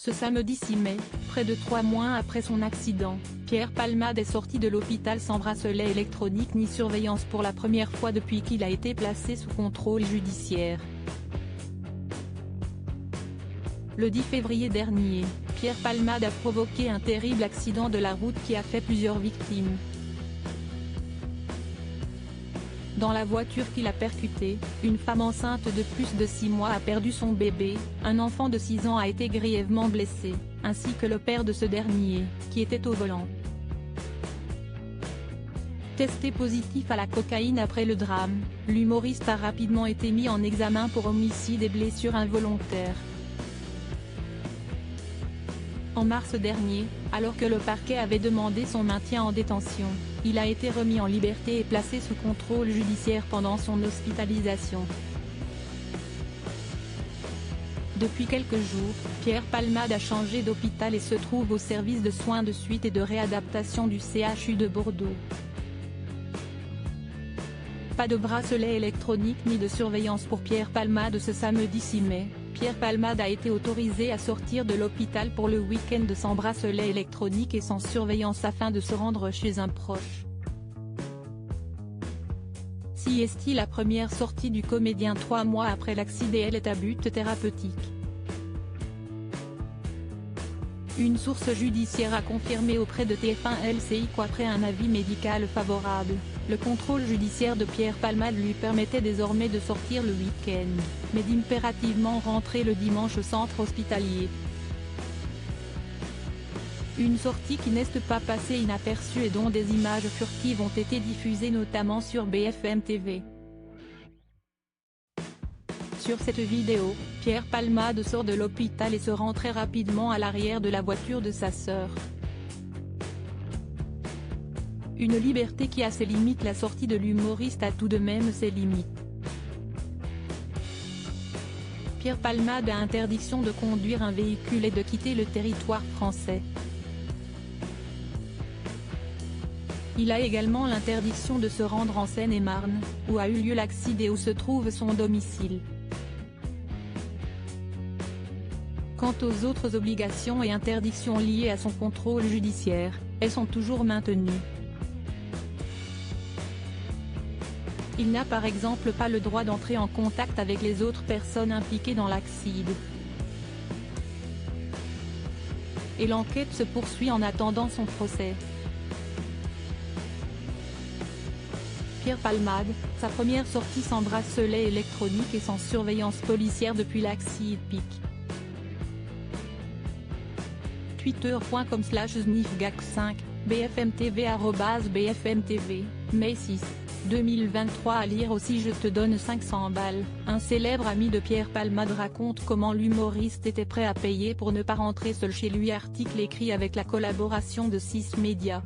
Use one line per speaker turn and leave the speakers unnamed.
Ce samedi 6 mai, près de 3 mois après son accident, Pierre Palmade est sorti de l'hôpital sans bracelet électronique ni surveillance pour la première fois depuis qu'il a été placé sous contrôle judiciaire. Le 10 février dernier, Pierre Palmade a provoqué un terrible accident de la route qui a fait plusieurs victimes. Dans la voiture qu'il a percutée, une femme enceinte de plus de 6 mois a perdu son bébé, un enfant de 6 ans a été grièvement blessé, ainsi que le père de ce dernier, qui était au volant. Testé positif à la cocaïne après le drame, l'humoriste a rapidement été mis en examen pour homicide et blessures involontaires. En mars dernier, alors que le parquet avait demandé son maintien en détention, il a été remis en liberté et placé sous contrôle judiciaire pendant son hospitalisation. Depuis quelques jours, Pierre Palmade a changé d'hôpital et se trouve au service de soins de suite et de réadaptation du CHU de Bordeaux. Pas de bracelet électronique ni de surveillance pour Pierre Palmade ce samedi 6 mai. Pierre Palmade a été autorisé à sortir de l'hôpital pour le week-end sans bracelet électronique et sans surveillance afin de se rendre chez un proche. Si est la première sortie du comédien 3 mois après l'accident. Elle est à but thérapeutique. Une source judiciaire a confirmé auprès de TF1 LCI qu'après un avis médical favorable, le contrôle judiciaire de Pierre Palmade lui permettait désormais de sortir le week-end, mais d'impérativement rentrer le dimanche au centre hospitalier. Une sortie qui n'est pas passée inaperçue et dont des images furtives ont été diffusées notamment sur BFM TV. Sur cette vidéo, Pierre Palmade sort de l'hôpital et se rend très rapidement à l'arrière de la voiture de sa sœur. Une liberté qui a ses limites. La sortie de l'humoriste a tout de même ses limites. Pierre Palmade a interdiction de conduire un véhicule et de quitter le territoire français. Il a également l'interdiction de se rendre en Seine-et-Marne, où a eu lieu l'accident et où se trouve son domicile. Quant aux autres obligations et interdictions liées à son contrôle judiciaire, elles sont toujours maintenues. Il n'a par exemple pas le droit d'entrer en contact avec les autres personnes impliquées dans l'accident. Et l'enquête se poursuit en attendant son procès. Pierre Palmade, sa première sortie sans bracelet électronique et sans surveillance policière depuis l'accident. Twitter.com/snifgac5, BFMTV @BFMTV, mai 6, 2023. À lire aussi Je te donne 500 balles, un célèbre ami de Pierre Palmade raconte comment l'humoriste était prêt à payer pour ne pas rentrer seul chez lui. Article écrit avec la collaboration de 6 Médias.